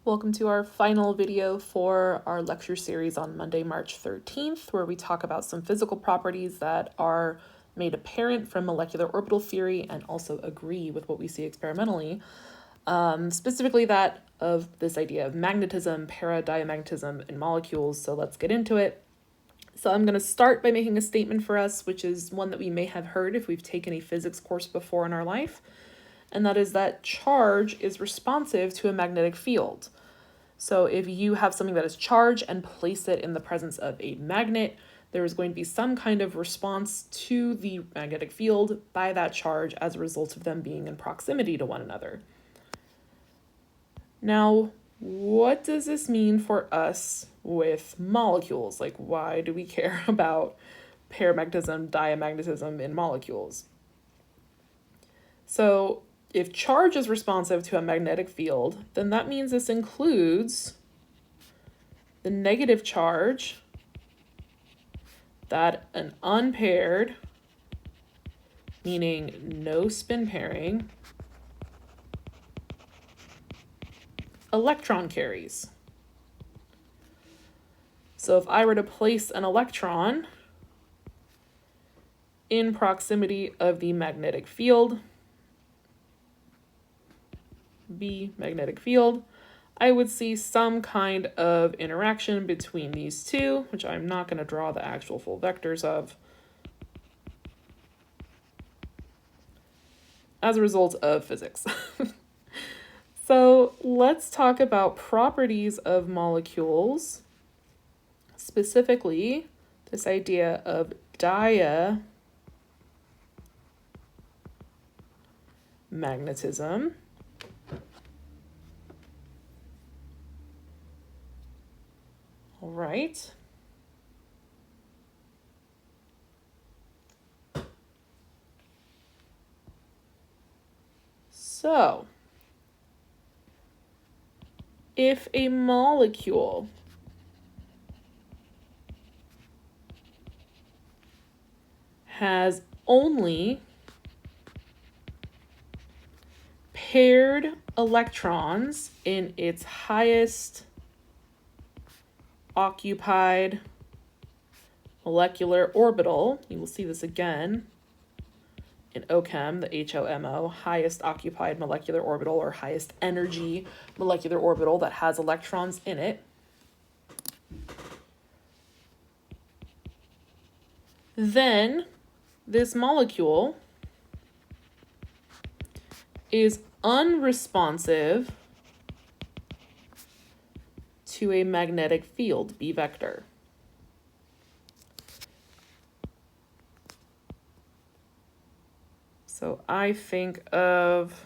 Welcome to our final video for our lecture series on Monday, March 13th, where we talk about some physical properties that are made apparent from molecular orbital theory and also agree with what we see experimentally. Specifically that of this idea of magnetism, paradiamagnetism in molecules. So let's get into it. So I'm going to start by making a statement for us, which is one that we may have heard if we've taken a physics course before in our life, and that is that charge is responsive to a magnetic field. So if you have something that is charged and place it in the presence of a magnet, there is going to be some kind of response to the magnetic field by that charge as a result of them being in proximity to one another. Now, what does this mean for us with molecules? Like, why do we care about paramagnetism, diamagnetism in molecules? So if charge is responsive to a magnetic field, then that means this includes the negative charge that an unpaired, meaning no spin pairing, electron carries. So if I were to place an electron in proximity of the magnetic field, B, magnetic field, I would see some kind of interaction between these two, which I'm not going to draw the actual full vectors of, as a result of physics. So let's talk about properties of molecules, specifically this idea of diamagnetism. All right. So, if a molecule has only paired electrons in its highest occupied molecular orbital, you will see this again in OChem, the HOMO, highest occupied molecular orbital or highest energy molecular orbital that has electrons in it, then this molecule is unresponsive to a magnetic field, B vector. So I think of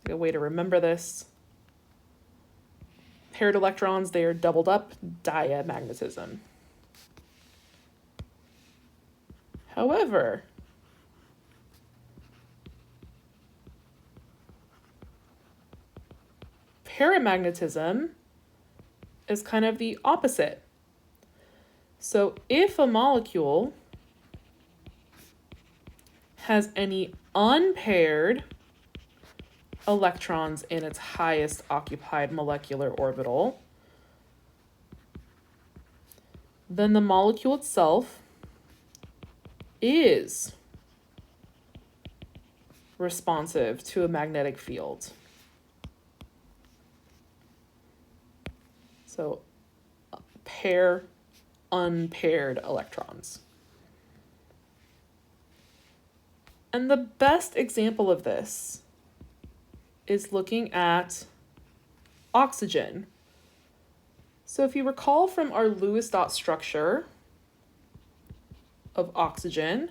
a way to remember this. Paired electrons, they are doubled up, diamagnetism. However, paramagnetism is kind of the opposite. So if a molecule has any unpaired electrons in its highest occupied molecular orbital, then the molecule itself is responsive to a magnetic field. So pair unpaired electrons. And the best example of this is looking at oxygen. So if you recall from our Lewis dot structure of oxygen,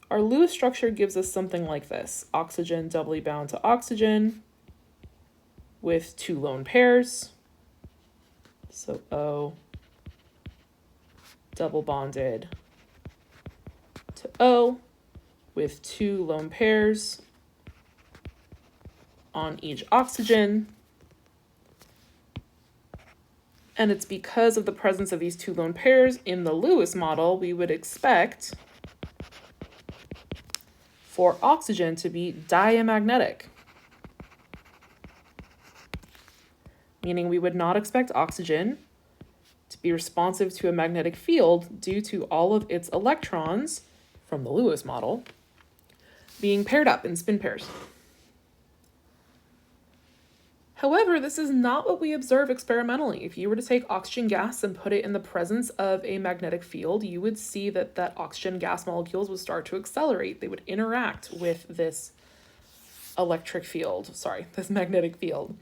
our Lewis structure gives us something like this. Oxygen doubly bound to oxygen with two lone pairs. So O double bonded to O with two lone pairs on each oxygen. And it's because of the presence of these two lone pairs in the Lewis model, we would expect for oxygen to be diamagnetic. meaning we would not expect oxygen to be responsive to a magnetic field due to all of its electrons from the Lewis model being paired up in spin pairs. However, this is not what we observe experimentally. If you were to take oxygen gas and put it in the presence of a magnetic field, you would see that oxygen gas molecules would start to accelerate. They would interact with this this magnetic field.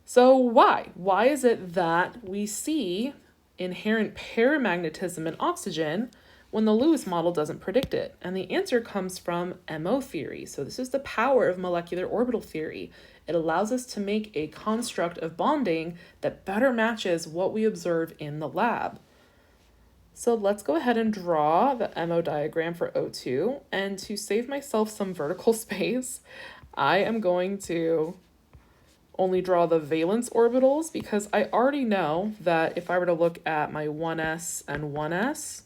So why? Why is it that we see inherent paramagnetism in oxygen when the Lewis model doesn't predict it? And the answer comes from MO theory. So this is the power of molecular orbital theory. It allows us to make a construct of bonding that better matches what we observe in the lab. So let's go ahead and draw the MO diagram for O2. And to save myself some vertical space, I am going to only draw the valence orbitals because I already know that if I were to look at my 1s and 1s,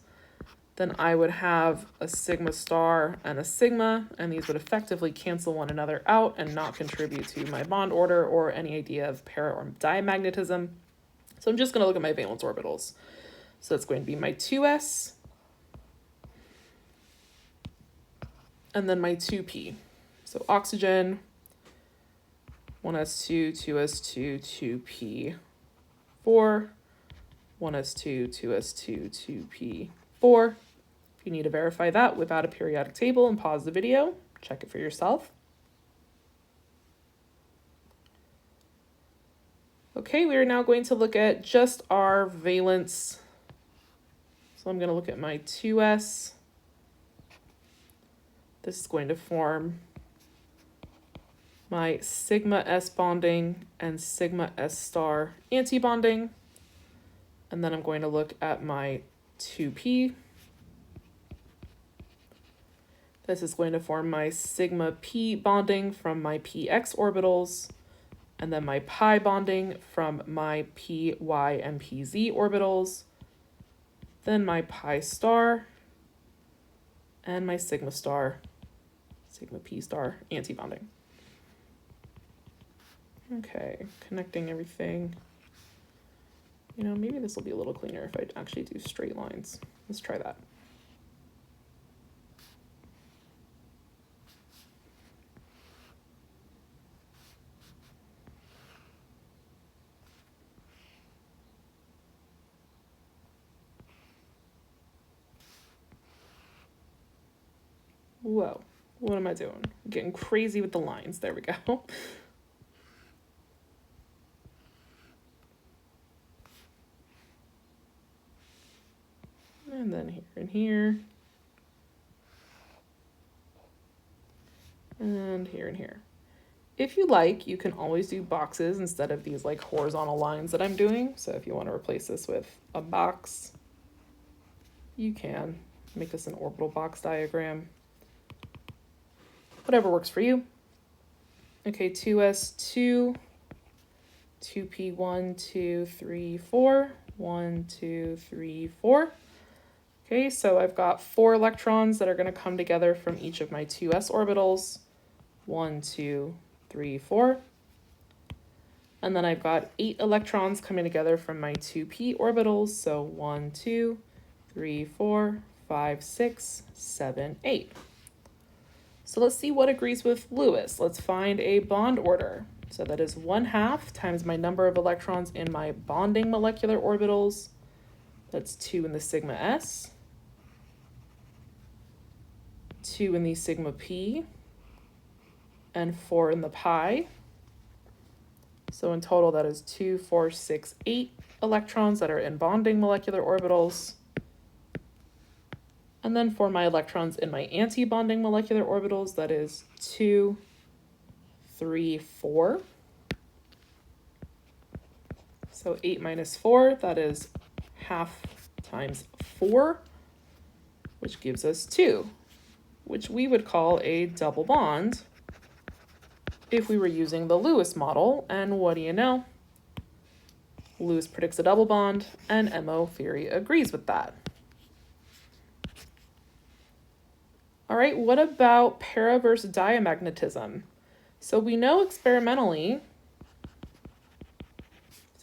then I would have a sigma star and a sigma, and these would effectively cancel one another out and not contribute to my bond order or any idea of para or diamagnetism. So I'm just going to look at my valence orbitals. So it's going to be my 2s, and then my 2p. So oxygen, 1s2, 2s2, 2p4, 1s2, 2s2, 2p4. If you need to verify that without a periodic table and pause the video, check it for yourself. Okay, we are now going to look at just our valence. So I'm going to look at my 2s. This is going to form my sigma s bonding and sigma s star antibonding. And then I'm going to look at my 2p. This is going to form my sigma p bonding from my px orbitals, and then my pi bonding from my py and pz orbitals, then my pi star, and my sigma star, sigma p star antibonding. Okay, connecting everything. You know, maybe this will be a little cleaner if I actually do straight lines. Let's try that. Whoa, what am I doing? I'm getting crazy with the lines. There we go. And then here and here. And here and here. If you like, you can always do boxes instead of these like horizontal lines that I'm doing. So if you want to replace this with a box, you can make this an orbital box diagram. Whatever works for you. Okay, 2s2, 2p1, 2, 3, 4, 1, 2, 3, 4. Okay, so I've got 4 electrons that are going to come together from each of my 2s orbitals. 1, 2, 3, 4. And then I've got 8 electrons coming together from my 2p orbitals. So 1, 2, 3, 4, 5, 6, 7, 8. So let's see what agrees with Lewis. Let's find a bond order. So that is 1/2 times my number of electrons in my bonding molecular orbitals. That's 2 in the sigma s, 2 in the sigma p, and 4 in the pi. So in total, that is 2, 4, 6, 8 electrons that are in bonding molecular orbitals. And then for my electrons in my anti-bonding molecular orbitals, that is 2, 3, 4. So 8 minus 4, that is 1/2 times 4, which gives us 2, which we would call a double bond if we were using the Lewis model. And what do you know? Lewis predicts a double bond, and MO theory agrees with that. All right, what about para versus diamagnetism? So we know experimentally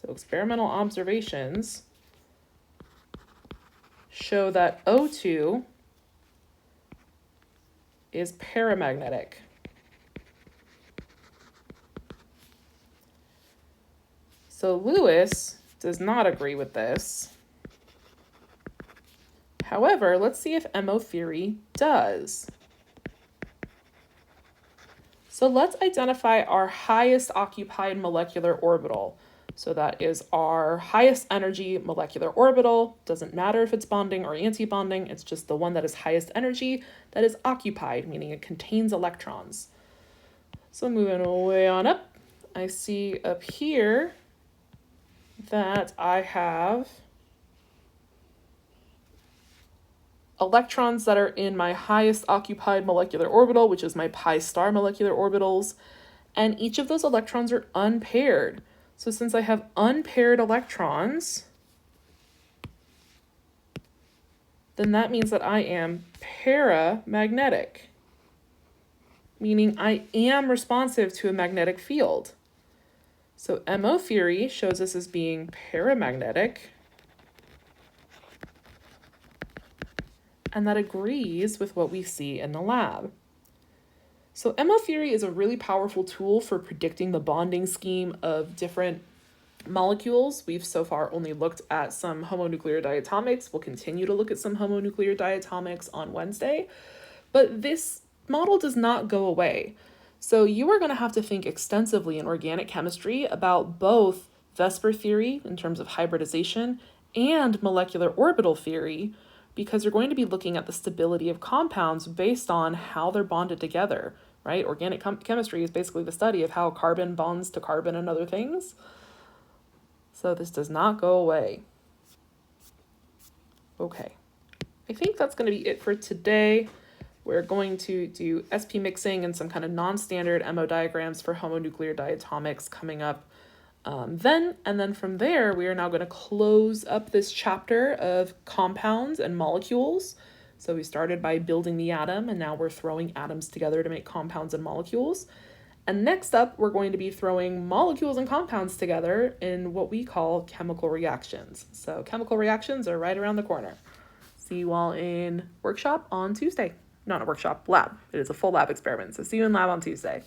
So experimental observations show that O2 is paramagnetic. So Lewis does not agree with this. However, let's see if MO theory does. So let's identify our highest occupied molecular orbital. So that is our highest energy molecular orbital. Doesn't matter if it's bonding or anti-bonding, it's just the one that is highest energy that is occupied, meaning it contains electrons. So moving way on up, I see up here that I have electrons that are in my highest occupied molecular orbital, which is my pi star molecular orbitals, and each of those electrons are unpaired. So since I have unpaired electrons, then that means that I am paramagnetic, meaning I am responsive to a magnetic field. So MO theory shows us as being paramagnetic, and that agrees with what we see in the lab. So MO theory is a really powerful tool for predicting the bonding scheme of different molecules. We've so far only looked at some homonuclear diatomics. We'll continue to look at some homonuclear diatomics on Wednesday, but this model does not go away. So you are going to have to think extensively in organic chemistry about both Vesper theory in terms of hybridization and molecular orbital theory, because you're going to be looking at the stability of compounds based on how they're bonded together, right? Organic chemistry is basically the study of how carbon bonds to carbon and other things. So this does not go away. Okay, I think that's going to be it for today. We're going to do SP mixing and some kind of non-standard MO diagrams for homonuclear diatomics coming up and then from there, we are now going to close up this chapter of compounds and molecules. So we started by building the atom, and now we're throwing atoms together to make compounds and molecules. And next up, we're going to be throwing molecules and compounds together in what we call chemical reactions. So chemical reactions are right around the corner. See you all in workshop on Tuesday. Not a workshop, lab. It is a full lab experiment. So see you in lab on Tuesday.